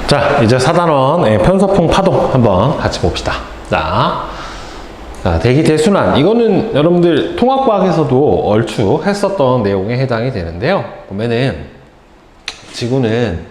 자, 이제 4단원 편서풍 파동 한번 같이 봅시다. 자, 대기 대순환. 이거는 여러분들 통합과학에서도 얼추 했었던 내용에 해당이 되는데요. 보면은 지구는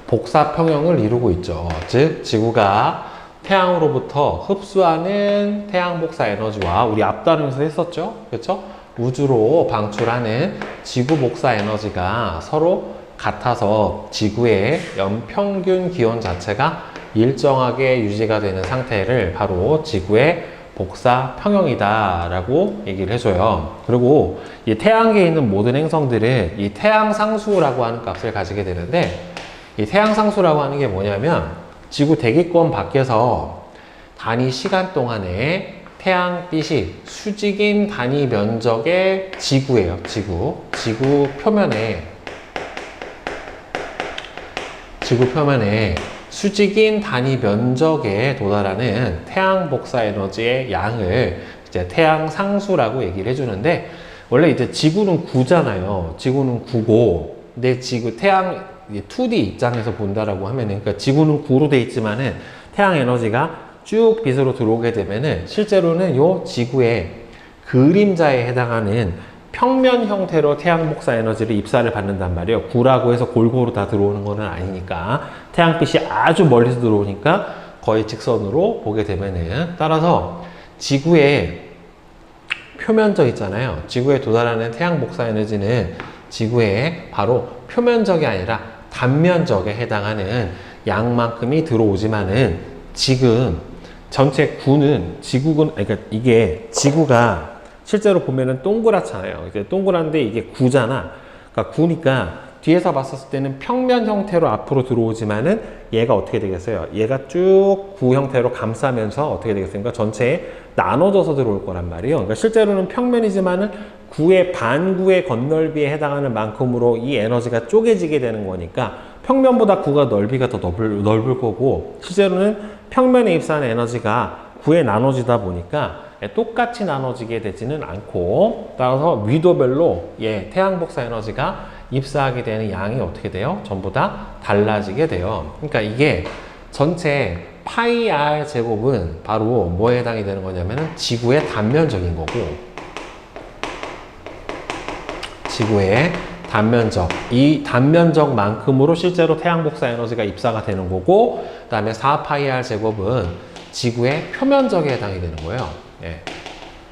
복사 평형을 이루고 있죠. 즉, 지구가 태양으로부터 흡수하는 태양 복사 에너지와 우리 앞단원에서 했었죠. 그렇죠? 우주로 방출하는 지구 복사 에너지가 서로 같아서 지구의 연평균 기온 자체가 일정하게 유지가 되는 상태를 바로 지구의 복사 평형이다 라고 얘기를 해줘요. 그리고 이 태양계에 있는 모든 행성들은 이 태양상수라고 하는 값을 가지게 되는데, 이 태양상수라고 하는 게 뭐냐면 지구 대기권 밖에서 단위 시간 동안에 태양빛이 수직인 단위 면적의 지구예요. 지구 표면에 수직인 단위 면적에 도달하는 태양 복사 에너지의 양을 이제 태양 상수라고 얘기를 해주는데, 원래 이제 지구는 구잖아요. 지구는 구고, 근데 태양 2D 입장에서 본다라고 하면은, 그러니까 지구는 구로 돼 있지만은 태양 에너지가 쭉 빛으로 들어오게 되면은 실제로는 요 지구의 그림자에 해당하는 평면 형태로 태양 복사 에너지를 입사를 받는단 말이에요. 구라고 해서 골고루 다 들어오는 거는 아니니까, 태양빛이 아주 멀리서 들어오니까 거의 직선으로 보게 되면은, 따라서 지구의 표면적 있잖아요. 지구에 도달하는 태양 복사 에너지는 지구의 바로 표면적이 아니라 단면적에 해당하는 양만큼이 들어오지만은, 지금 전체 그러니까 이게 지구가 실제로 보면은 동그랗잖아요. 이제 동그란데 이게 구잖아. 그러니까 구니까 뒤에서 봤었을 때는 평면 형태로 앞으로 들어오지만은 얘가 어떻게 되겠어요? 얘가 쭉 구 형태로 감싸면서 어떻게 되겠습니까? 전체에 나눠져서 들어올 거란 말이에요. 그러니까 실제로는 평면이지만은 구의 반구의 건널비에 해당하는 만큼으로 이 에너지가 쪼개지게 되는 거니까 평면보다 구가 넓이가 더 넓을 거고, 실제로는 평면에 입사하는 에너지가 구에 나눠지다 보니까 똑같이 나눠지게 되지는 않고, 따라서 위도별로 태양 복사 에너지가 입사하게 되는 양이 어떻게 돼요? 전부 다 달라지게 돼요. 그러니까 이게 전체 파이 r 제곱은 바로 뭐에 해당이 되는 거냐면은 지구의 단면적인 거고, 지구의 단면적, 이 단면적만큼으로 실제로 태양 복사 에너지가 입사가 되는 거고, 그 다음에 4파이 r 제곱은 지구의 표면적에 해당이 되는 거예요.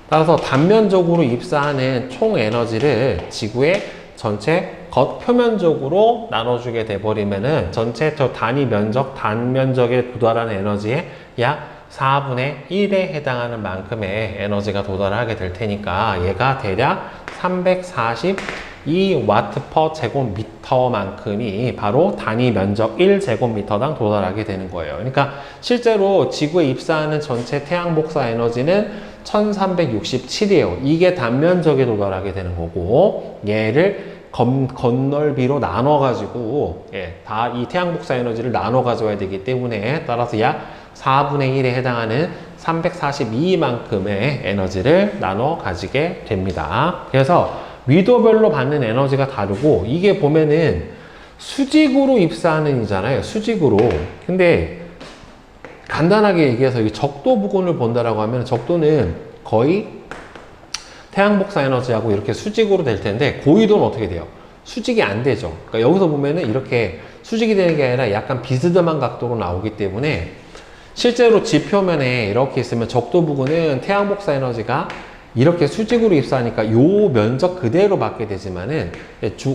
따라서 단면적으로 입사하는 총 에너지를 지구의 전체 겉표면적으로 나눠주게 돼버리면은 전체 저 단면적에 도달하는 에너지의 약 4분의 1에 해당하는 만큼의 에너지가 도달하게 될 테니까, 얘가 대략 342와트 퍼 제곱미터만큼이 바로 단위 면적 1제곱미터당 도달하게 되는 거예요. 그러니까 실제로 지구에 입사하는 전체 태양 복사 에너지는 1367이에요. 이게 단면적에 도달하게 되는 거고, 얘를 건널비로 나눠가지고, 다 이 태양 복사 에너지를 나눠 가져와야 되기 때문에, 따라서 약 4분의 1에 해당하는 342만큼의 에너지를 나눠 가지게 됩니다. 그래서 위도별로 받는 에너지가 다르고, 이게 보면은 수직으로 입사하는 이잖아요. 수직으로. 근데 간단하게 얘기해서 이 적도 부근을 본다라고 하면, 적도는 거의 태양 복사 에너지하고 이렇게 수직으로 될 텐데, 고위도는 어떻게 돼요? 수직이 안 되죠. 그러니까 여기서 보면은 이렇게 수직이 되는 게 아니라 약간 비스듬한 각도로 나오기 때문에, 실제로 지표면에 이렇게 있으면 적도 부근은 태양 복사 에너지가 이렇게 수직으로 입사하니까 요 면적 그대로 받게 되지만은,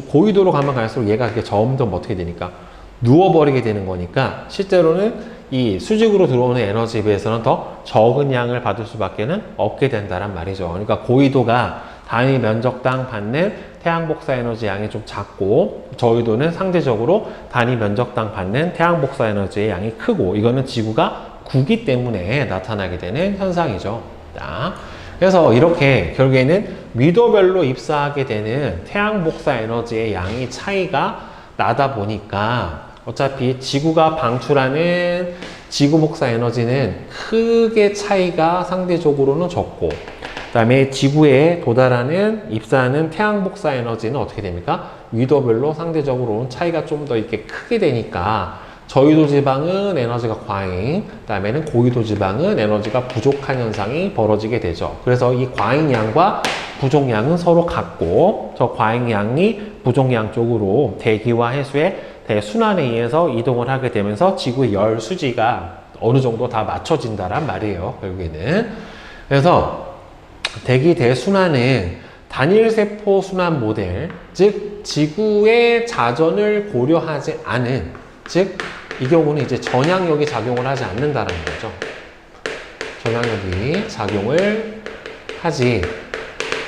고위도로 가면 갈수록 얘가 이렇게 점점 어떻게 되니까 누워버리게 되는 거니까, 실제로는 이 수직으로 들어오는 에너지에 비해서는 더 적은 양을 받을 수밖에 없게 된다란 말이죠. 그러니까 고위도가 단위 면적당 받는 태양 복사 에너지 양이 좀 작고, 저위도는 상대적으로 단위 면적당 받는 태양 복사 에너지의 양이 크고, 이거는 지구가 구기 때문에 나타나게 되는 현상이죠. 자, 그래서 이렇게 결국에는 위도별로 입사하게 되는 태양 복사 에너지의 양이 차이가 나다 보니까, 어차피 지구가 방출하는 지구 복사 에너지는 크게 차이가 상대적으로는 적고, 그 다음에 지구에 입사하는 태양 복사 에너지는 어떻게 됩니까? 위도별로 상대적으로는 차이가 좀 더 이렇게 크게 되니까, 저위도 지방은 에너지가 과잉, 그다음에는 고위도 지방은 에너지가 부족한 현상이 벌어지게 되죠. 그래서 이 과잉량과 부족량은 서로 같고, 저 과잉량이 부족량 쪽으로 대기와 해수의 대순환에 의해서 이동을 하게 되면서 지구의 열 수지가 어느 정도 다 맞춰진다란 말이에요, 결국에는. 그래서 대기 대순환은 단일세포 순환 모델, 즉 지구의 자전을 고려하지 않은, 즉 이 경우는 이제 전향력이 작용을 하지 않는다는 거죠. 전향력이 작용을 하지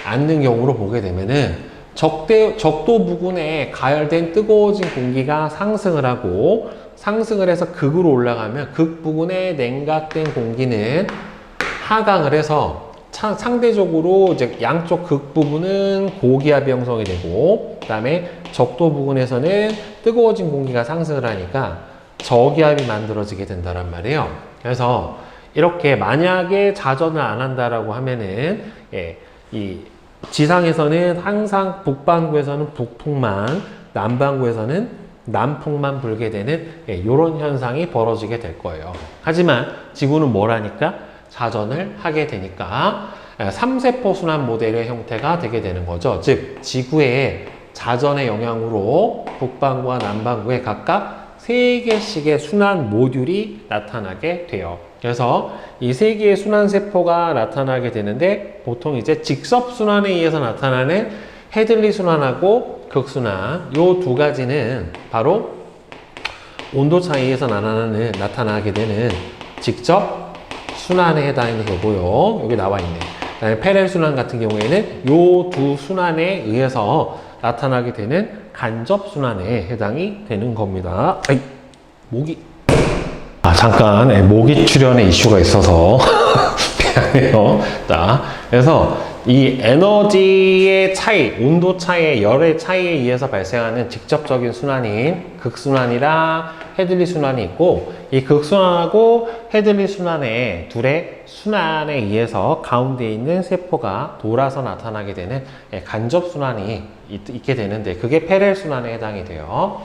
않는 경우로 보게 되면은 적도 부근에 가열된 뜨거워진 공기가 상승을 하고, 상승을 해서 극으로 올라가면 극 부근에 냉각된 공기는 하강을 해서 상대적으로 이제 양쪽 극 부분은 고기압이 형성이 되고, 그 다음에 적도 부근에서는 뜨거워진 공기가 상승을 하니까 저기압이 만들어지게 된다란 말이에요. 그래서 이렇게 만약에 자전을 안 한다라고 하면은, 이 지상에서는 항상 북반구에서는 북풍만, 남반구에서는 남풍만 불게 되는 이런 현상이 벌어지게 될 거예요. 하지만 지구는 뭘 하니까? 자전을 하게 되니까 3세포 순환 모델의 형태가 되게 되는 거죠. 즉 지구의 자전의 영향으로 북반구와 남반구에 각각 3개씩의 순환 모듈이 나타나게 돼요. 그래서 이 3개의 순환 세포가 나타나게 되는데, 보통 이제 직접 순환에 의해서 나타나는 헤들리 순환하고 극순환, 요 두 가지는 바로 온도 차이에 의해서 나타나게 되는 직접 순환에 해당이 되고요. 여기 나와 있네. 그다음에 페렐 순환 같은 경우에는 요 두 순환에 의해서 나타나게 되는 간접 순환에 해당이 되는 겁니다. 아이, 모기. 잠깐 모기 출현의 이슈가 있어서 미안해요. 자, 그래서 이 에너지의 차이, 온도 차이, 열의 차이에 의해서 발생하는 직접적인 순환인 극순환이랑 헤들리 순환이 있고, 이 극순환하고 헤들리 순환의 둘의 순환에 의해서 가운데 있는 세포가 돌아서 나타나게 되는 간접 순환이 있게 되는데, 그게 페렐 순환에 해당이 돼요.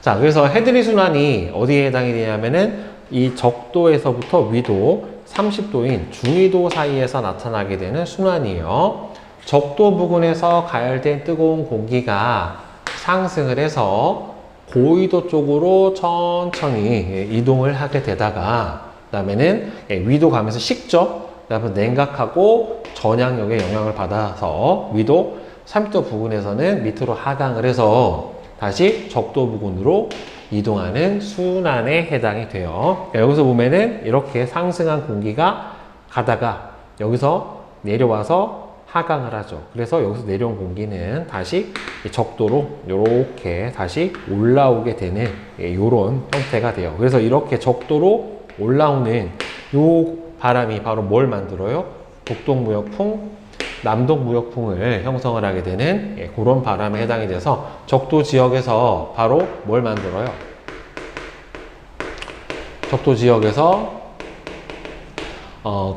자, 그래서 헤들리 순환이 어디에 해당이 되냐면은 이 적도에서부터 위도 30도인 중위도 사이에서 나타나게 되는 순환이에요. 적도 부근에서 가열된 뜨거운 공기가 상승을 해서 고위도 쪽으로 천천히 이동을 하게 되다가, 그 다음에는 위도 가면서 식죠. 그 다음에 냉각하고 전향력의 영향을 받아서 위도 30도 부근에서는 밑으로 하강을 해서 다시 적도 부근으로 이동하는 순환에 해당이 돼요. 여기서 보면은 이렇게 상승한 공기가 가다가 여기서 내려와서 하강을 하죠. 그래서 여기서 내려온 공기는 다시 적도로 이렇게 다시 올라오게 되는 이런 형태가 돼요. 그래서 이렇게 적도로 올라오는 요 바람이 바로 뭘 만들어요? 북동무역풍, 남동무역풍을 형성을 하게 되는 그런 바람에 해당이 돼서 적도 지역에서 바로 뭘 만들어요? 적도 지역에서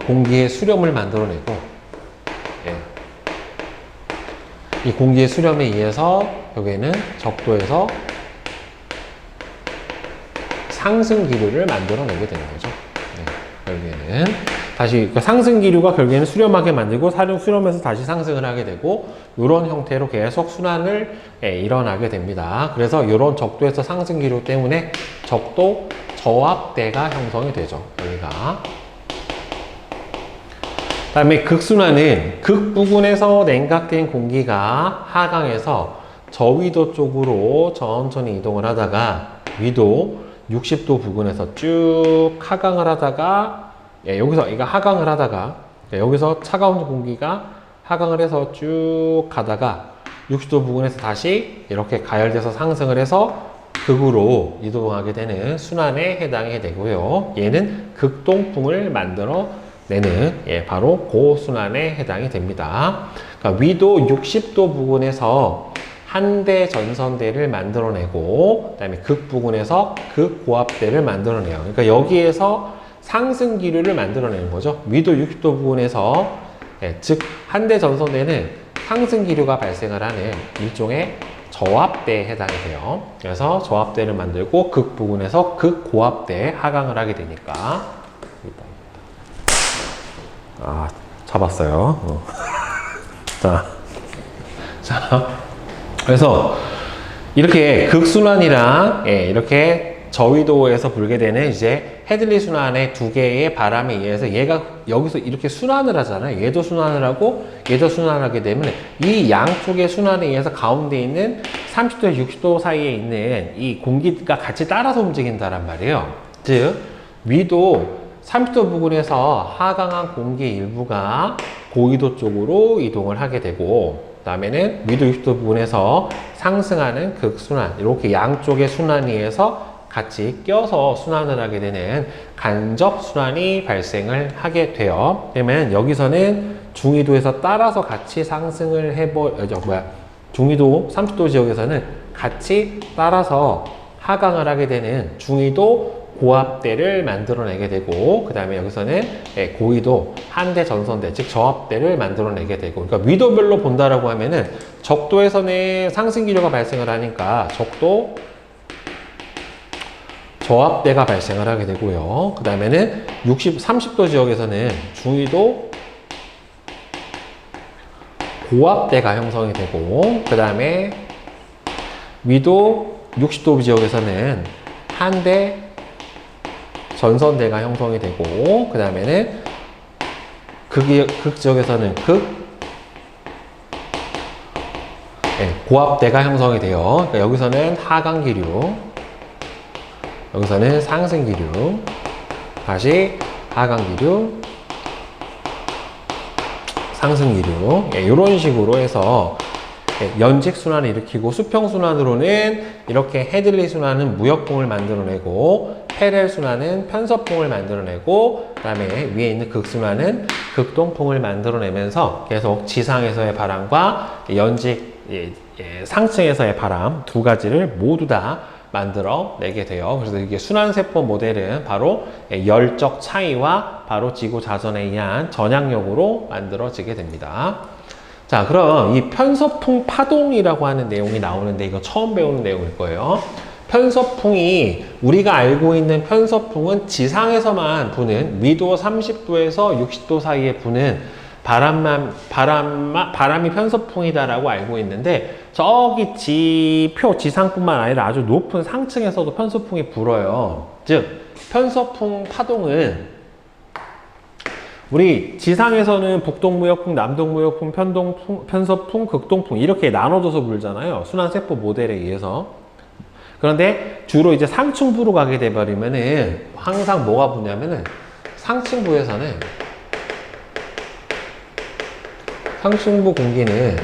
공기의 수렴을 만들어내고, 이 공기의 수렴에 의해서 여기에는 적도에서 상승 기류를 만들어내게 되는 거죠. 결국에는 다시 그 상승 기류가 결국에는 수렴하게 만들고, 수렴해서 다시 상승을 하게 되고, 이런 형태로 계속 순환을 일어나게 됩니다. 그래서 이런 적도에서 상승 기류 때문에 적도 저압대가 형성이 되죠. 여기가. 다음에 극순환은 극 부근에서 냉각된 공기가 하강해서 저위도 쪽으로 천천히 이동을 하다가 위도 60도 부근에서 쭉 하강을 하다가, 여기서 이거 하강을 하다가 여기서 차가운 공기가 하강을 해서 쭉 가다가 60도 부근에서 다시 이렇게 가열돼서 상승을 해서 극으로 이동하게 되는 순환에 해당이 되고요. 얘는 극동풍을 만들어 내는 바로 고순환에 해당이 됩니다. 그러니까 위도 60도 부근에서 한대 전선대를 만들어내고, 그 다음에 극 부근에서 극고압대를 만들어내요. 그러니까 여기에서 상승 기류를 만들어내는 거죠. 위도 60도 부근에서 즉 한대 전선대는 상승 기류가 발생을 하는 일종의 저압대에 해당이 돼요. 그래서 저압대를 만들고 극 부근에서 극고압대에 하강을 하게 되니까. 아, 잡았어요. 자, 그래서 이렇게 극순환이랑 이렇게 저위도에서 불게 되는 이제 헤들리 순환의 두 개의 바람에 의해서 얘가 여기서 이렇게 순환을 하잖아요. 얘도 순환을 하고 얘도 순환하게 되면 이 양쪽의 순환에 의해서 가운데 있는 30도에서 60도 사이에 있는 이 공기가 같이 따라서 움직인다란 말이에요. 즉 위도 30도 부근에서 하강한 공기 일부가 고위도 쪽으로 이동을 하게 되고, 그 다음에는 위도 60도 부근에서 상승하는 극순환, 이렇게 양쪽의 순환에 의해서 같이 껴서 순환을 하게 되는 간접 순환이 발생을 하게 돼요. 그러면 여기서는 중위도에서 따라서 같이 상승을 중위도 30도 지역에서는 같이 따라서 하강을 하게 되는 중위도 고압대를 만들어내게 되고, 그 다음에 여기서는 고위도 한대 전선대, 즉 저압대를 만들어내게 되고, 그러니까 위도별로 본다라고 하면은 적도에서는 상승 기류가 발생을 하니까 적도 저압대가 발생을 하게 되고요. 그 다음에는 30도 지역에서는 중위도 고압대가 형성이 되고, 그 다음에 위도 60도 지역에서는 한대 전선대가 형성이 되고, 그 다음에는 극 지역에서는 고압대가 형성이 돼요. 그러니까 여기서는 하강 기류, 여기서는 상승 기류, 다시 하강 기류, 상승 기류, 이런 식으로 해서 연직 순환을 일으키고, 수평 순환으로는 이렇게 헤들리 순환은 무역풍을 만들어내고, 패렐 순환은 편서풍을 만들어내고, 그 다음에 위에 있는 극순환은 극동풍을 만들어내면서 계속 지상에서의 바람과 연직 상층에서의 바람 두 가지를 모두 다 만들어내게 돼요. 그래서 이게 순환세포 모델은 바로 열적 차이와 바로 지구 자전에 의한 전향력으로 만들어지게 됩니다. 자, 그럼 이 편서풍 파동이라고 하는 내용이 나오는데, 이거 처음 배우는 내용일 거예요. 편서풍이, 우리가 알고 있는 편서풍은 지상에서만 부는 위도 30도에서 60도 사이에 부는 바람이 편서풍이다라고 알고 있는데, 저기 지상뿐만 아니라 아주 높은 상층에서도 편서풍이 불어요. 즉, 편서풍 파동은 우리 지상에서는 북동무역풍, 남동무역풍, 편서풍, 극동풍 이렇게 나눠져서 불잖아요. 순환세포 모델에 의해서. 그런데 주로 이제 상층부로 가게 돼버리면은 항상 뭐가 부냐면은 상층부에서는 상층부 공기는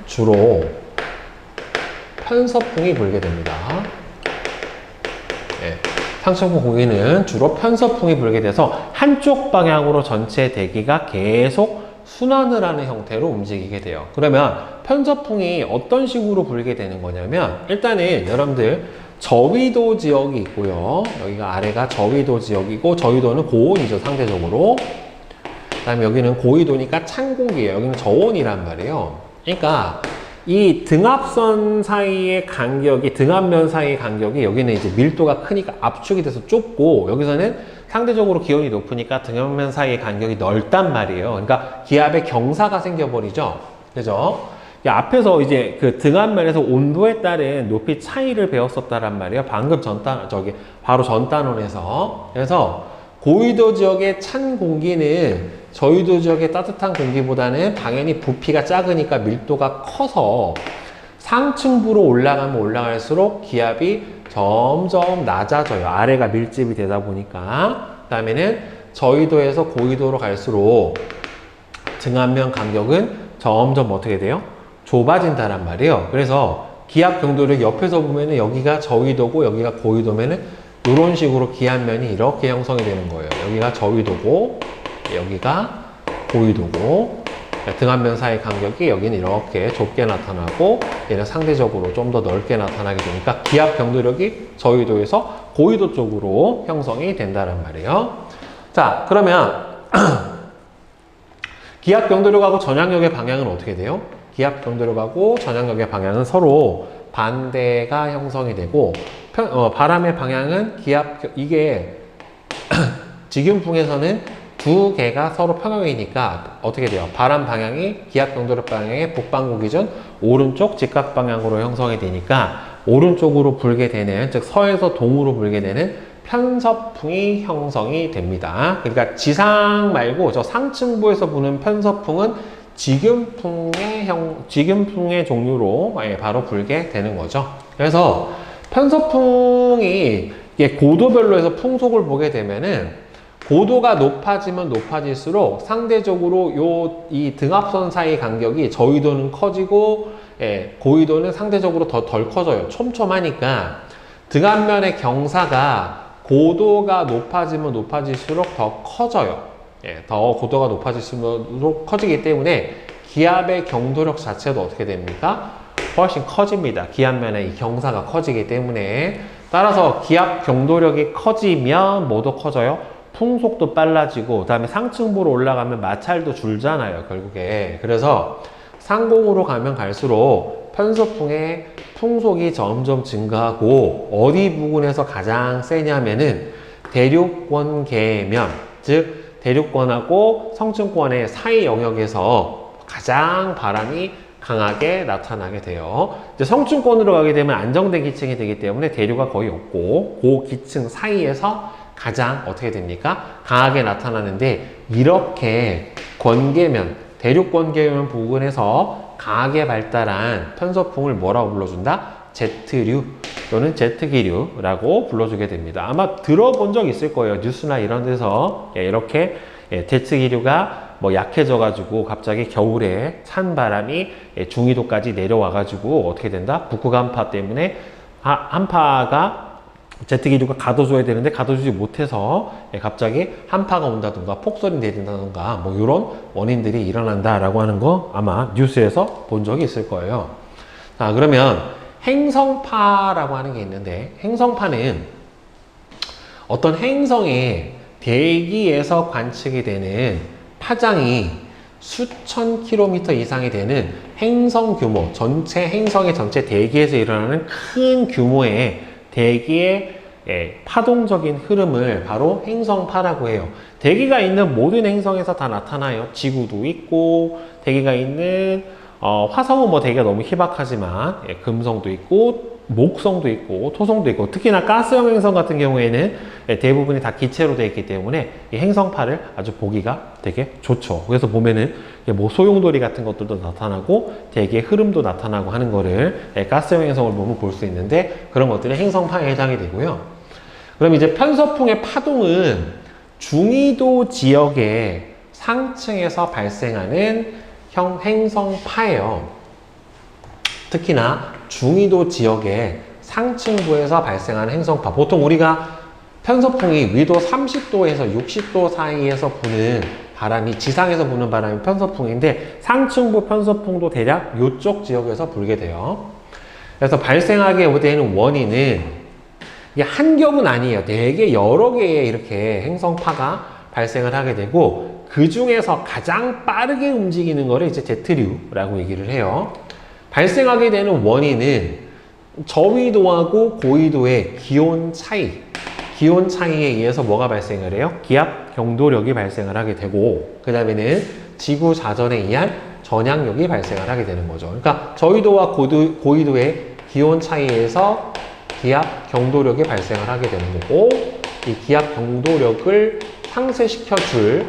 주로 편서풍이 불게 됩니다. 상층부 공기는 주로 편서풍이 불게 돼서 한쪽 방향으로 전체 대기가 계속 순환을 하는 형태로 움직이게 돼요. 그러면 편서풍이 어떤 식으로 불게 되는 거냐면, 일단은 여러분들 저위도 지역이 있고요. 여기가 아래가 저위도 지역이고, 저위도는 고온이죠, 상대적으로. 그 다음에 여기는 고위도니까 찬 공기예요. 여기는 저온이란 말이에요. 그러니까 이 등압선 사이의 간격이, 등압면 사이의 간격이, 여기는 이제 밀도가 크니까 압축이 돼서 좁고, 여기서는 상대적으로 기온이 높으니까 등압면 사이의 간격이 넓단 말이에요. 그러니까 기압의 경사가 생겨버리죠. 그죠? 앞에서 이제 그 등압면에서 온도에 따른 높이 차이를 배웠었다란 말이에요. 방금 바로 전 단원에서. 그래서 고위도 지역의 찬 공기는 저위도 지역의 따뜻한 공기보다는 당연히 부피가 작으니까 밀도가 커서 상층부로 올라가면 올라갈수록 기압이 점점 낮아져요. 아래가 밀집이 되다 보니까. 그 다음에는 저위도에서 고위도로 갈수록 등압면 간격은 점점 어떻게 돼요? 좁아진다란 말이에요. 그래서 기압 경도를 옆에서 보면은 여기가 저위도고 여기가 고위도면은 이런 식으로 기압면이 이렇게 형성이 되는 거예요. 여기가 저위도고 여기가 고위도고, 등압면 사이 간격이 여기는 이렇게 좁게 나타나고 얘는 상대적으로 좀 더 넓게 나타나게 되니까 기압 경도력이 저위도에서 고위도 쪽으로 형성이 된다는 말이에요. 자, 그러면 기압 경도력하고 전향력의 방향은 어떻게 돼요? 기압 경도력하고 전향력의 방향은 서로 반대가 형성이 되고 바람의 방향은 이게 직윤풍에서는 두 개가 서로 평형이니까 어떻게 돼요? 바람 방향이 기압 경도력 방향의 북반구 기준 오른쪽 직각 방향으로 형성이 되니까 오른쪽으로 불게 되는, 즉 서에서 동으로 불게 되는 편서풍이 형성이 됩니다. 그러니까 지상 말고 저 상층부에서 부는 편서풍은 직윤풍의 종류로 바로 불게 되는 거죠. 그래서 편서풍이 고도별로 해서 풍속을 보게 되면은 고도가 높아지면 높아질수록 상대적으로 이 등압선 사이 간격이 저위도는 커지고 고위도는 상대적으로 덜 커져요. 촘촘하니까 등압면의 경사가 고도가 높아지면 높아질수록 더 커져요. 더 고도가 높아질수록 커지기 때문에 기압의 경도력 자체도 어떻게 됩니까? 훨씬 커집니다. 기압면의 이 경사가 커지기 때문에. 따라서 기압 경도력이 커지면 뭐도 커져요? 풍속도 빨라지고, 그 다음에 상층부로 올라가면 마찰도 줄잖아요, 결국에. 그래서 상공으로 가면 갈수록 편서풍의 풍속이 점점 증가하고, 어디 부근에서 가장 세냐면은 대륙권 계면, 즉 대륙권하고 성층권의 사이 영역에서 가장 바람이 강하게 나타나게 돼요. 이제 성층권으로 가게 되면 안정된 기층이 되기 때문에 대류가 거의 없고, 그 기층 사이에서 가장 어떻게 됩니까? 강하게 나타나는데, 이렇게 권계면, 대륙권계면 부근에서 강하게 발달한 편서풍을 뭐라고 불러준다? 제트류 또는 제트기류라고 불러주게 됩니다. 아마 들어본 적 있을 거예요. 뉴스나 이런 데서 이렇게 제트기류가 약해져가지고 갑자기 겨울에 찬 바람이 중위도까지 내려와가지고 어떻게 된다? 북극 한파 때문에 한파가 제트기류가 가둬줘야 되는데 가둬주지 못해서 갑자기 한파가 온다든가 폭설이 내린다든가 이런 원인들이 일어난다라고 하는 거 아마 뉴스에서 본 적이 있을 거예요. 자, 그러면 행성파라고 하는 게 있는데, 행성파는 어떤 행성의 대기에서 관측이 되는 파장이 수천 킬로미터 이상이 되는 행성 규모, 전체 행성의 전체 대기에서 일어나는 큰 규모의 대기의 파동적인 흐름을 바로 행성파라고 해요. 대기가 있는 모든 행성에서 다 나타나요. 지구도 있고, 대기가 있는 화성은 대기가 너무 희박하지만 금성도 있고, 목성도 있고, 토성도 있고, 특히나 가스형 행성 같은 경우에는 대부분이 다 기체로 되어 있기 때문에 이 행성파를 아주 보기가 되게 좋죠. 그래서 보면은 소용돌이 같은 것들도 나타나고 대기의 흐름도 나타나고 하는 거를 가스형 행성을 보면 볼 수 있는데, 그런 것들이 행성파에 해당이 되고요. 그럼 이제 편서풍의 파동은 중위도 지역의 상층에서 발생하는 행성파예요. 특히나 중위도 지역의 상층부에서 발생하는 행성파. 보통 우리가 편서풍이 위도 30도에서 60도 사이에서 부는 바람이, 지상에서 부는 바람이 편서풍인데, 상층부 편서풍도 대략 이쪽 지역에서 불게 돼요. 그래서 발생하게 되는 원인은 이게 한 겹은 아니에요. 되게 여러 개의 이렇게 행성파가 발생을 하게 되고, 그 중에서 가장 빠르게 움직이는 거를 이제 제트류라고 얘기를 해요. 발생하게 되는 원인은 저위도하고 고위도의 기온 차이에 의해서 뭐가 발생을 해요? 기압 경도력이 발생을 하게 되고, 그 다음에는 지구 자전에 의한 전향력이 발생을 하게 되는 거죠. 그러니까 저위도와 고위도의 기온 차이에서 기압 경도력이 발생을 하게 되는 거고, 이 기압 경도력을 상쇄시켜 줄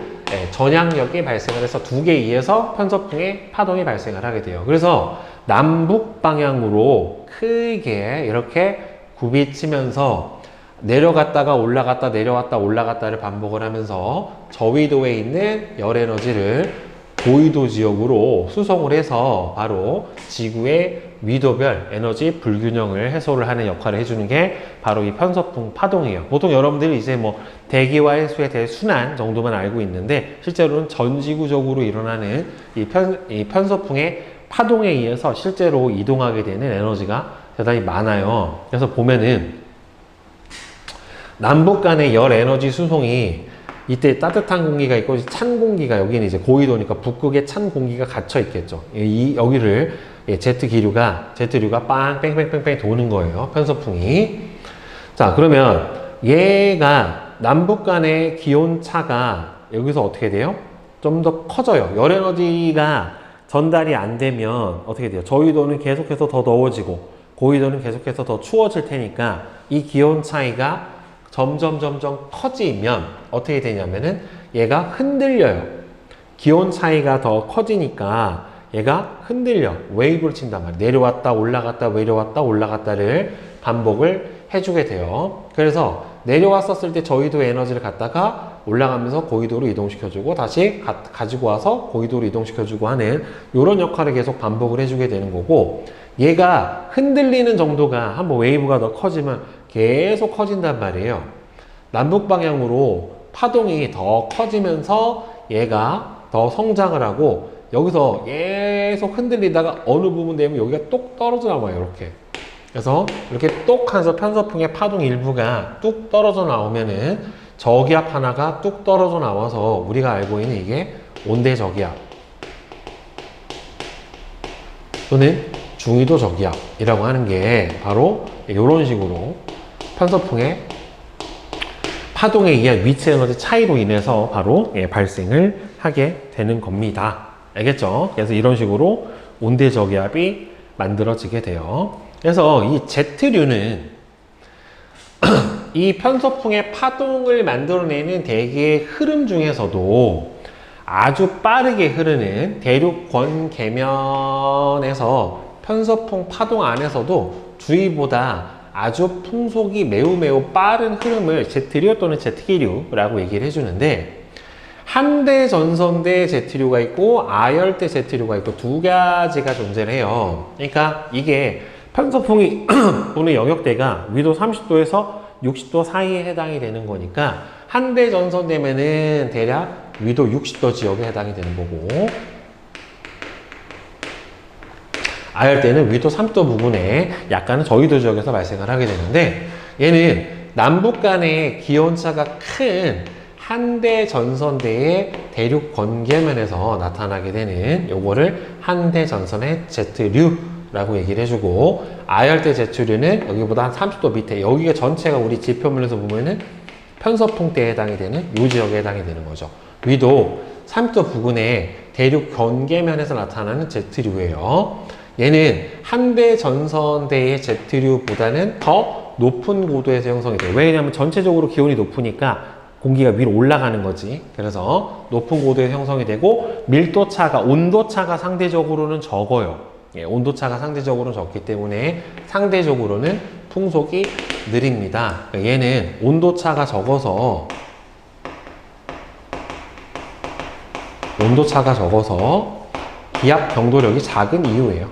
전향력이 발생을 해서 두 개에 의해서 편서풍의 파동이 발생을 하게 돼요. 그래서 남북 방향으로 크게 이렇게 굽이치면서 내려갔다가 올라갔다 내려왔다 올라갔다를 반복을 하면서 저위도에 있는 열 에너지를 고위도 지역으로 수송을 해서 바로 지구의 위도별 에너지 불균형을 해소를 하는 역할을 해주는 게 바로 이 편서풍 파동이에요. 보통 여러분들이 이제 대기와 해수에 대해 순환 정도만 알고 있는데, 실제로는 전 지구적으로 일어나는 이 편서풍의 파동에 의해서 실제로 이동하게 되는 에너지가 대단히 많아요. 그래서 보면은 남북 간의 열 에너지 수송이 이때 따뜻한 공기가 있고 찬 공기가 여기는 이제 고위도니까 북극에 찬 공기가 갇혀 있겠죠. 여기를 제트류가 빵 뺑뺑뺑뺑 도는 거예요. 편서풍이. 자, 그러면 얘가 남북 간의 기온 차가 여기서 어떻게 돼요? 좀 더 커져요. 열 에너지가 전달이 안 되면 어떻게 돼요? 저위도는 계속해서 더 더워지고 고위도는 계속해서 더 추워질 테니까 이 기온 차이가 점점 커지면 어떻게 되냐면은 얘가 흔들려요. 기온 차이가 더 커지니까 얘가 흔들려. 웨이브를 친단 말이에요. 내려왔다 올라갔다 내려왔다 올라갔다를 반복을 해주게 돼요. 그래서 내려왔었을 때 저위도 에너지를 갖다가 올라가면서 고위도로 이동시켜주고 다시 가지고 와서 고위도로 이동시켜주고 하는 이런 역할을 계속 반복을 해주게 되는 거고, 얘가 흔들리는 정도가 한번 웨이브가 더 커지면 계속 커진단 말이에요. 남북 방향으로 파동이 더 커지면서 얘가 더 성장을 하고 여기서 계속 흔들리다가 어느 부분 되면 여기가 똑 떨어져 나와요. 이렇게. 그래서 이렇게 똑 하면서 편서풍의 파동 일부가 뚝 떨어져 나오면은 저기압 하나가 뚝 떨어져 나와서 우리가 알고 있는 이게 온대 저기압 또는 중위도 저기압이라고 하는 게 바로 이런 식으로 편서풍의 파동에 의한 위치 에너지 차이로 인해서 바로 발생을 하게 되는 겁니다. 알겠죠? 그래서 이런 식으로 온대 저기압이 만들어지게 돼요. 그래서 이 Z류는 이 편서풍의 파동을 만들어내는 대기의 흐름 중에서도 아주 빠르게 흐르는 대륙 권계면에서 편서풍 파동 안에서도 주위보다 아주 풍속이 매우 빠른 흐름을 Z류 또는 Z기류라고 얘기를 해주는데, 한대 전선대 Z류가 있고 아열대 Z류가 있고 두 가지가 존재를 해요. 그러니까 이게 편서풍이 부는 영역대가 위도 30도에서 60도 사이에 해당이 되는 거니까 한대 전선되면은 대략 위도 60도 지역에 해당이 되는 거고, 아열대는 위도 30도 부근에 약간은 저위도 지역에서 발생을 하게 되는데, 얘는 남북 간의 기온차가 큰 한대 전선대의 대륙 권계면에서 나타나게 되는 요거를 한대 전선의 Z류라고 얘기를 해주고, 아열대 Z류는 여기보다 한 30도 밑에, 여기가 전체가 우리 지표면에서 보면은 편서풍대에 해당이 되는 요 지역에 해당이 되는 거죠. 위도 30도 부근의 대륙 권계면에서 나타나는 Z류예요. 얘는 한대 전선대의 Z류보다는 더 높은 고도에서 형성이 돼요. 왜냐하면 전체적으로 기온이 높으니까 공기가 위로 올라가는 거지. 그래서 높은 고도에서 형성이 되고 밀도차가, 온도차가 상대적으로는 적어요. 온도차가 상대적으로 적기 때문에 상대적으로는 풍속이 느립니다. 얘는 온도차가 적어서 기압 경도력이 작은 이유예요.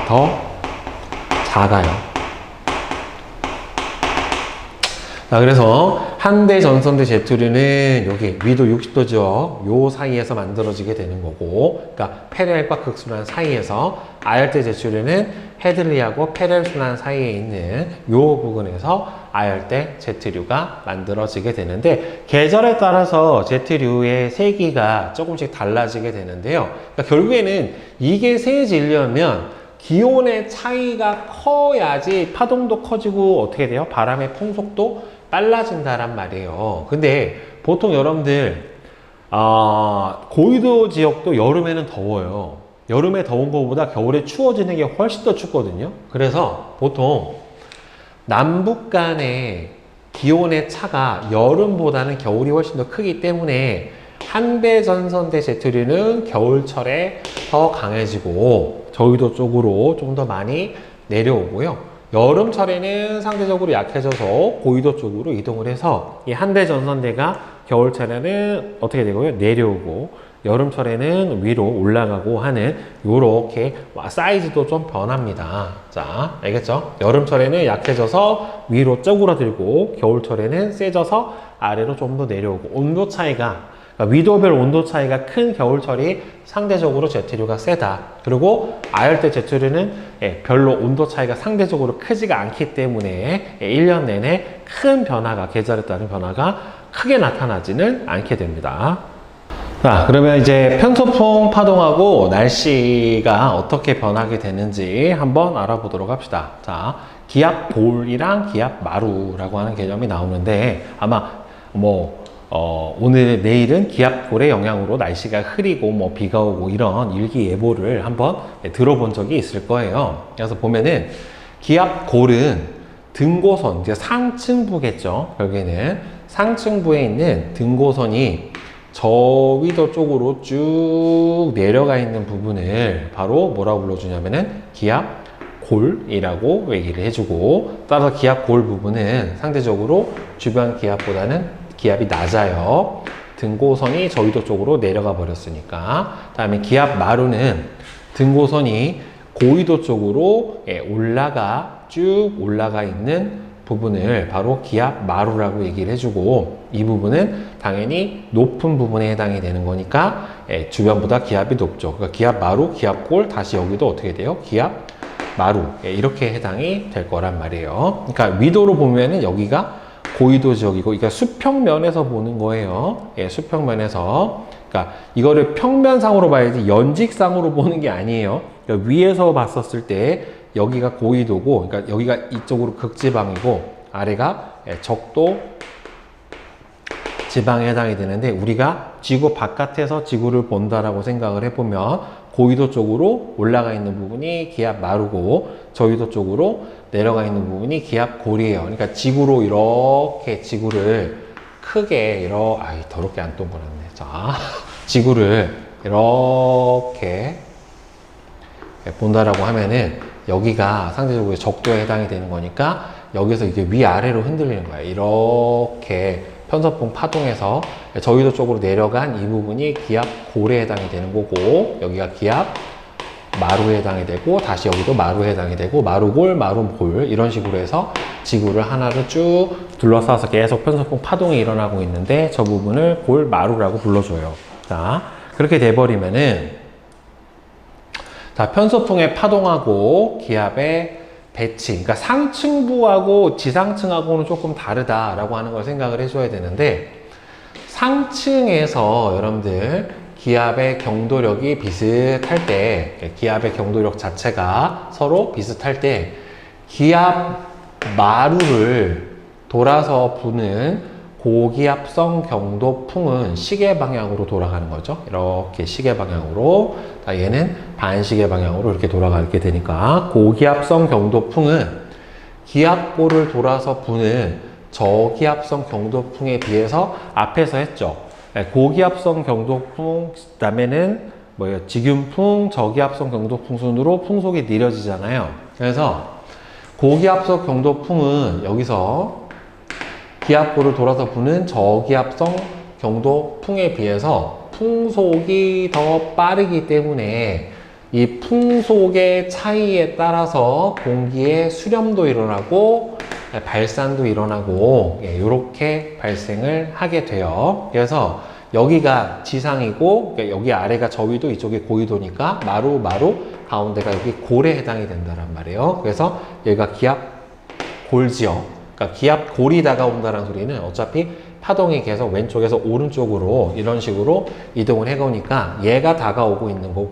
더 작아요. 자, 그래서 한대 전선대 Z류는 여기 위도 60도 지역 요 사이에서 만들어지게 되는 거고, 그러니까 페렐과 극순환 사이에서, 아열대 Z류는 헤들리하고 페렐 순환 사이에 있는 요 부분에서 아열대 Z류가 만들어지게 되는데, 계절에 따라서 Z류의 세기가 조금씩 달라지게 되는데요. 그러니까 결국에는 이게 세지려면 기온의 차이가 커야지 파동도 커지고 어떻게 돼요? 바람의 풍속도 빨라진다란 말이에요. 근데 보통 여러분들 고위도 지역도 여름에는 더워요. 여름에 더운 것보다 겨울에 추워지는 게 훨씬 더 춥거든요. 그래서 보통 남북 간의 기온의 차가 여름보다는 겨울이 훨씬 더 크기 때문에 한대 전선대 Z류는 겨울철에 더 강해지고 저위도 쪽으로 좀 더 많이 내려오고요. 여름철에는 상대적으로 약해져서 고위도 쪽으로 이동을 해서 이 한대 전선대가 겨울철에는 어떻게 되고요? 내려오고, 여름철에는 위로 올라가고 하는 요렇게 사이즈도 좀 변합니다. 자, 알겠죠? 여름철에는 약해져서 위로 쪼그라들고 겨울철에는 세져서 아래로 좀 더 내려오고, 온도 차이가 그러니까 위도별 온도 차이가 큰 겨울철이 상대적으로 제트류가 세다. 그리고 아열대 제트류는 별로 온도 차이가 상대적으로 크지가 않기 때문에 1년 내내 큰 변화가, 계절에 따른 변화가 크게 나타나지는 않게 됩니다. 자, 그러면 이제 편서풍 파동하고 날씨가 어떻게 변하게 되는지 한번 알아보도록 합시다. 자, 기압 골이랑 기압 마루라고 하는 개념이 나오는데 아마 오늘 내일은 기압 골의 영향으로 날씨가 흐리고 비가 오고 이런 일기예보를 한번 들어본 적이 있을 거예요. 그래서 보면은 기압 골은 등고선, 이제 상층부겠죠. 결국에는 상층부에 있는 등고선이 저위도 쪽으로 쭉 내려가 있는 부분을 바로 뭐라고 불러주냐면은 기압 골이라고 얘기를 해주고, 따라서 기압 골 부분은 상대적으로 주변 기압보다는 기압이 낮아요. 등고선이 저위도 쪽으로 내려가 버렸으니까. 다음에 기압 마루는 등고선이 고위도 쪽으로 쭉 올라가 있는 부분을 바로 기압 마루라고 얘기를 해주고, 이 부분은 당연히 높은 부분에 해당이 되는 거니까 주변보다 기압이 높죠. 그러니까 기압 마루, 기압 골, 다시 여기도 어떻게 돼요? 기압 마루, 이렇게 해당이 될 거란 말이에요. 그러니까 위도로 보면은 여기가 고위도 지역이고, 그러니까 수평면에서 보는 거예요. 수평면에서. 그러니까 이거를 평면상으로 봐야지 연직상으로 보는 게 아니에요. 그러니까 위에서 봤었을 때 여기가 고위도고, 그러니까 여기가 이쪽으로 극지방이고, 아래가 적도 지방에 해당이 되는데, 우리가 지구 바깥에서 지구를 본다라고 생각을 해보면 고위도 쪽으로 올라가 있는 부분이 기압 마루고, 저위도 쪽으로 내려가 있는 부분이 기압 골이에요. 그러니까 지구로 이렇게 지구를 크게 더럽게 안 동그랗네. 자, 지구를 이렇게 본다라고 하면은 여기가 상대적으로 적도에 해당이 되는 거니까 여기서 이게 위아래로 흔들리는 거예요. 이렇게 편서풍 파동에서 저위도 쪽으로 내려간 이 부분이 기압 골에 해당이 되는 거고, 여기가 기압 마루에 해당이 되고, 다시 여기도 마루에 해당이 되고, 마루골, 마루골 이런 식으로 해서 지구를 하나를 쭉 둘러싸서 계속 편서풍 파동이 일어나고 있는데, 저 부분을 골, 마루라고 불러줘요. 자, 그렇게 돼버리면은, 자, 편서풍의 파동하고 기압의 배치, 그러니까 상층부하고 지상층하고는 조금 다르다라고 하는 걸 생각을 해줘야 되는데, 상층에서 여러분들 기압의 경도력이 비슷할 때, 기압의 경도력 자체가 서로 비슷할 때, 기압 마루를 돌아서 부는 고기압성 경도풍은 시계 방향으로 돌아가는 거죠. 이렇게 시계 방향으로. 얘는 반시계 방향으로 이렇게 돌아가게 되니까, 고기압성 경도풍은 기압골을 돌아서 부는 저기압성 경도풍에 비해서 앞에서 했죠. 고기압성 경도풍, 그다음에는 직윤풍, 저기압성 경도풍 순으로 풍속이 느려지잖아요. 그래서 고기압성 경도풍은 여기서 기압골을 돌아서 부는 저기압성 경도풍에 비해서 풍속이 더 빠르기 때문에 이 풍속의 차이에 따라서 공기의 수렴도 일어나고 발산도 일어나고 이렇게 발생을 하게 돼요. 그래서 여기가 지상이고, 여기 아래가 저위도, 이쪽이 고위도니까 마루 가운데가 여기 골에 해당이 된다란 말이에요. 그래서 여기가 기압 골지역, 그러니까 기압 골이 다가온다는 소리는 어차피 파동이 계속 왼쪽에서 오른쪽으로 이런 식으로 이동을 해가니까 얘가 다가오고 있는 거고,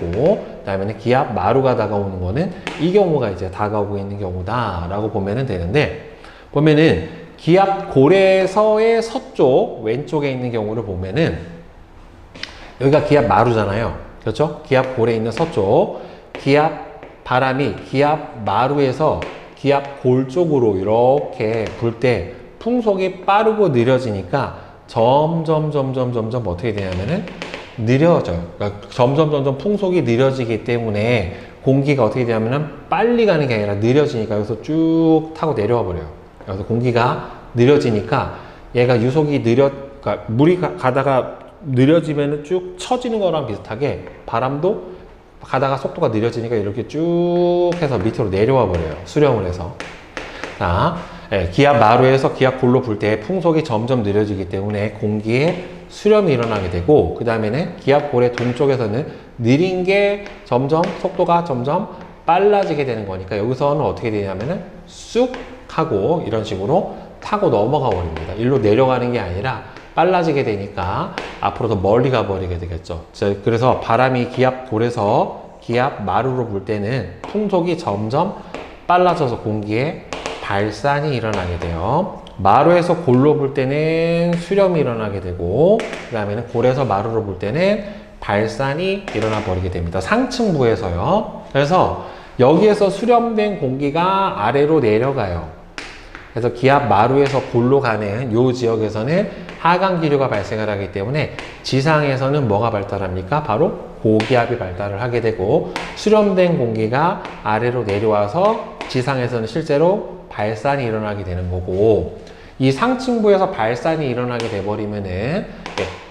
그다음에는 기압 마루가 다가오는 거는 이 경우가 이제 다가오고 있는 경우다 라고 보면 되는데, 보면은 기압 골에서의 서쪽 왼쪽에 있는 경우를 보면은 여기가 기압 마루잖아요. 그렇죠? 기압 골에 있는 서쪽, 바람이 기압 마루에서 기압 골 쪽으로 이렇게 불 때 풍속이 빠르고 느려지니까 점점 어떻게 되냐면은 느려져요. 그러니까 점점 풍속이 느려지기 때문에 공기가 어떻게 되냐면은 빨리 가는 게 아니라 느려지니까 여기서 쭉 타고 내려와 버려요. 그래서 공기가 느려지니까 얘가 유속이 그러니까 물이 가다가 느려지면은 쭉 처지는 거랑 비슷하게 바람도 가다가 속도가 느려지니까 이렇게 쭉 해서 밑으로 내려와 버려요. 수렴을 해서. 자, 기압 마루에서 기압 골로 불 때 풍속이 점점 느려지기 때문에 공기에 수렴이 일어나게 되고, 그 다음에는 기압 골의 동쪽에서는 느린 게 점점 속도가 점점 빨라지게 되는 거니까 여기서는 어떻게 되냐면은 쑥 하고 이런 식으로 타고 넘어가 버립니다. 일로 내려가는 게 아니라 빨라지게 되니까 앞으로 더 멀리 가버리게 되겠죠. 그래서 바람이 기압 골에서 기압 마루로 불 때는 풍속이 점점 빨라져서 공기에 발산이 일어나게 돼요. 마루에서 골로 불 때는 수렴이 일어나게 되고, 그 다음에는 골에서 마루로 불 때는 발산이 일어나 버리게 됩니다. 상층부에서요. 그래서 여기에서 수렴된 공기가 아래로 내려가요. 그래서 기압 마루에서 골로 가는 이 지역에서는 하강 기류가 발생을 하기 때문에 지상에서는 뭐가 발달합니까? 바로 고기압이 발달을 하게 되고, 수렴된 공기가 아래로 내려와서 지상에서는 실제로 발산이 일어나게 되는 거고, 이 상층부에서 발산이 일어나게 돼버리면은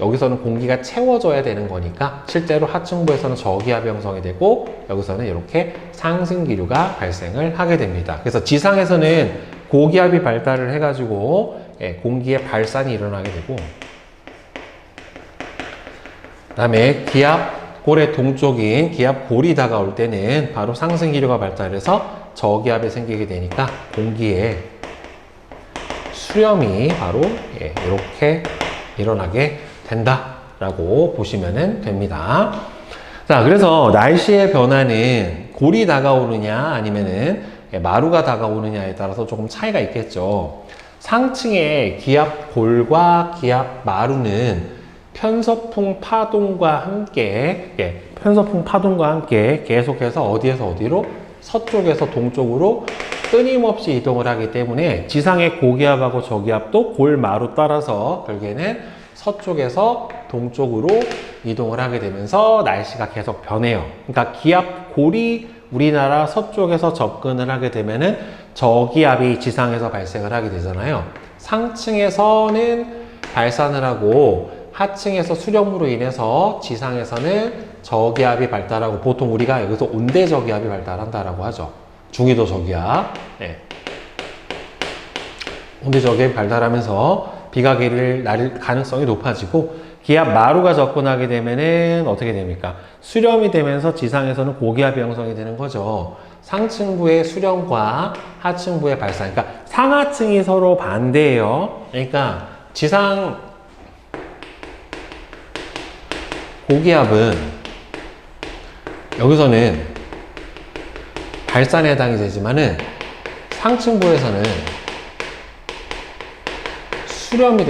여기서는 공기가 채워져야 되는 거니까 실제로 하층부에서는 저기압이 형성이 되고, 여기서는 이렇게 상승 기류가 발생을 하게 됩니다. 그래서 지상에서는 고기압이 발달을 해가지고 공기의 발산이 일어나게 되고, 그 다음에 기압골의 동쪽인 기압골이 다가올 때는 바로 상승 기류가 발달해서 저기압이 생기게 되니까 공기에 수렴이 바로 이렇게 일어나게 된다라고 보시면 됩니다. 자, 그래서 날씨의 변화는 골이 다가오느냐 아니면은 마루가 다가오느냐에 따라서 조금 차이가 있겠죠. 상층의 기압골과 기압마루는 편서풍 파동과 함께 계속해서 어디에서 어디로? 서쪽에서 동쪽으로 끊임없이 이동을 하기 때문에 지상의 고기압하고 저기압도 골마루 따라서 결국에는 서쪽에서 동쪽으로 이동을 하게 되면서 날씨가 계속 변해요. 그러니까 기압골이 우리나라 서쪽에서 접근을 하게 되면은 저기압이 지상에서 발생을 하게 되잖아요. 상층에서는 발산을 하고 하층에서 수렴으로 인해서 지상에서는 저기압이 발달하고, 보통 우리가 여기서 온대 저기압이 발달한다라고 하죠. 중위도 저기압. 온대 저기압이 발달하면서 비가 내릴 가능성이 높아지고, 기압 마루가 접근하게 되면은 어떻게 됩니까? 수렴이 되면서 지상에서는 고기압이 형성이 되는 거죠. 상층부의 수렴과 하층부의 발산. 그러니까 상하층이 서로 반대예요. 그러니까 지상 고기압은 여기서는 발산에 해당이 되지만은 상층부에서는 수렴이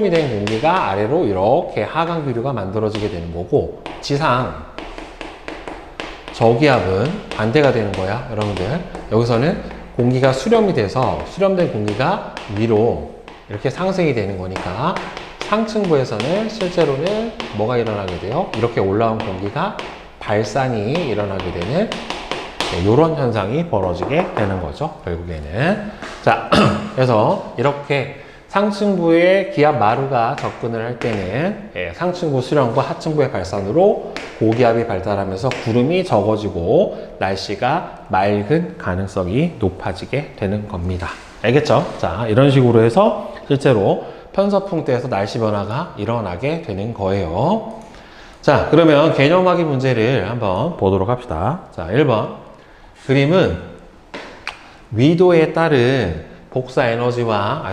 된 공기가 아래로 이렇게 하강 기류가 만들어지게 되는 거고, 지상 저기압은 반대가 되는 거야, 여러분들. 여기서는 공기가 수렴이 돼서 수렴된 공기가 위로 이렇게 상승이 되는 거니까 상층부에서는 실제로는 뭐가 일어나게 돼요? 이렇게 올라온 공기가 발산이 일어나게 되는 이런 현상이 벌어지게 되는 거죠, 결국에는. 자, 그래서 이렇게 상층부의 기압 마루가 접근을 할 때는 상층부 수렴과 하층부의 발산으로 고기압이 발달하면서 구름이 적어지고 날씨가 맑은 가능성이 높아지게 되는 겁니다. 알겠죠? 자, 이런 식으로 해서 실제로 편서풍 때에서 날씨 변화가 일어나게 되는 거예요. 자, 그러면 개념 확인 문제를 한번 보도록 합시다. 자, 1번. 그림은 위도에 따른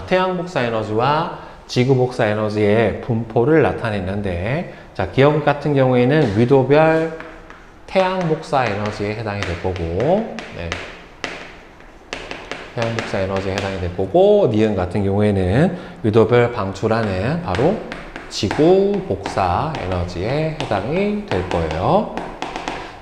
태양 복사 에너지와 지구 복사 에너지의 분포를 나타냈는데, 자, 기억 같은 경우에는 위도별 태양 복사 에너지에 해당이 될 거고, 태양 복사 에너지에 해당이 될 거고, 니은 같은 경우에는 위도별 방출하는 바로 지구 복사 에너지에 해당이 될 거예요.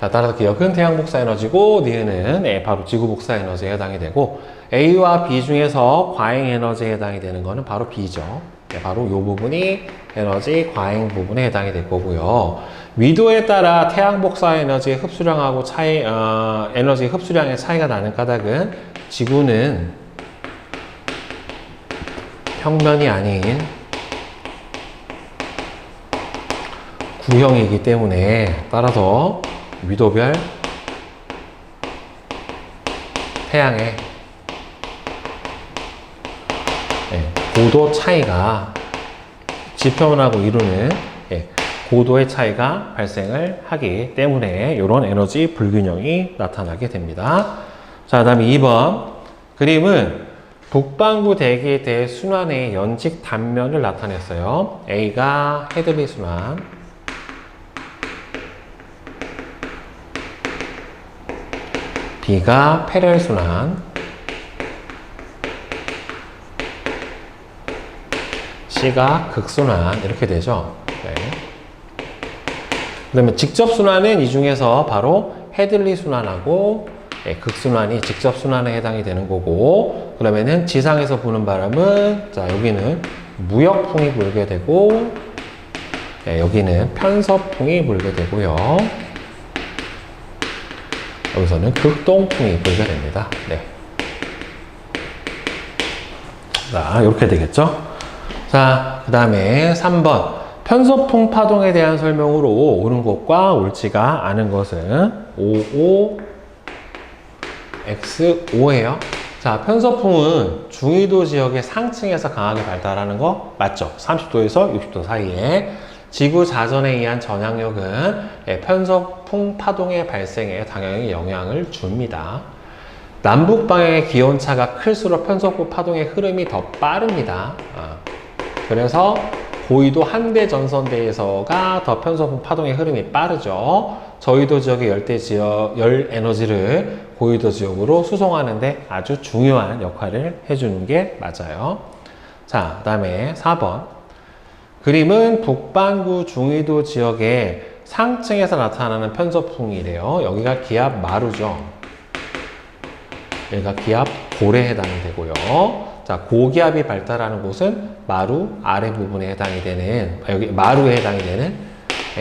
자, 따라서 기억은 태양 복사 에너지고, 니은은 바로 지구 복사 에너지에 해당이 되고, A와 B 중에서 과잉 에너지에 해당이 되는 거는 바로 B죠. 바로 이 부분이 에너지 과잉 부분에 해당이 될 거고요. 위도에 따라 태양 복사 에너지의 흡수량하고 에너지 흡수량의 차이가 나는 까닭은 지구는 평면이 아닌 구형이기 때문에, 따라서 위도별 태양의 고도 차이가 지표면하고 이루는 고도의 차이가 발생을 하기 때문에 이런 에너지 불균형이 나타나게 됩니다. 자, 다음에 2번 그림은 북반구 대기의 대순환의 연직 단면을 나타냈어요. A가 헤들리 순환, B가 패렐 순환, C가 극순환 이렇게 되죠. 네. 그러면 직접 순환은 이 중에서 바로 헤들리 순환하고 극순환이 직접 순환에 해당이 되는 거고, 그러면은 지상에서 부는 바람은 자 여기는 무역풍이 불게 되고 여기는 편서풍이 불게 되고요. 여기서는 극동풍이 불게 됩니다. 네. 자, 이렇게 되겠죠? 자, 그 다음에 3번. 편서풍 파동에 대한 설명으로 옳은 것과 옳지가 않은 것은 55, X5예요. 자, 편서풍은 중위도 지역의 상층에서 강하게 발달하는 거 맞죠? 30도에서 60도 사이에. 지구 자전에 의한 전향력은 편서풍 파동의 발생에 당연히 영향을 줍니다. 남북 방향의 기온차가 클수록 편서풍 파동의 흐름이 더 빠릅니다. 그래서 고위도 한대 전선대에서가 더 편서풍 파동의 흐름이 빠르죠. 저위도 지역의 열대 지역, 열 에너지를 고위도 지역으로 수송하는데 아주 중요한 역할을 해주는 게 맞아요. 자, 그 다음에 4번. 그림은 북반구 중위도 지역의 상층에서 나타나는 편서풍이래요. 여기가 기압 마루죠. 여기가 기압 골에 해당이 되고요. 자, 고기압이 발달하는 곳은 마루 아래 부분에 해당이 되는, 여기 마루에 해당이 되는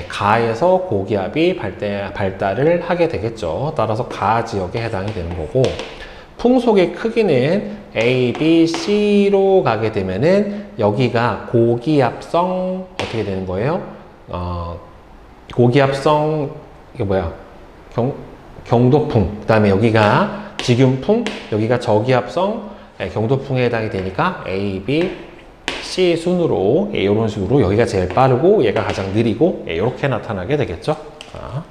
가에서 고기압이 발달을 하게 되겠죠. 따라서 가 지역에 해당이 되는 거고, 풍속의 크기는 A, B, C로 가게 되면은 여기가 고기압성 어떻게 되는 거예요? 고기압성 이게 뭐야? 경도풍. 그다음에 여기가 직윤풍, 여기가 저기압성 경도풍에 해당이 되니까 A, B, C 순으로 이런 식으로 여기가 제일 빠르고 얘가 가장 느리고 이렇게 나타나게 되겠죠. 자.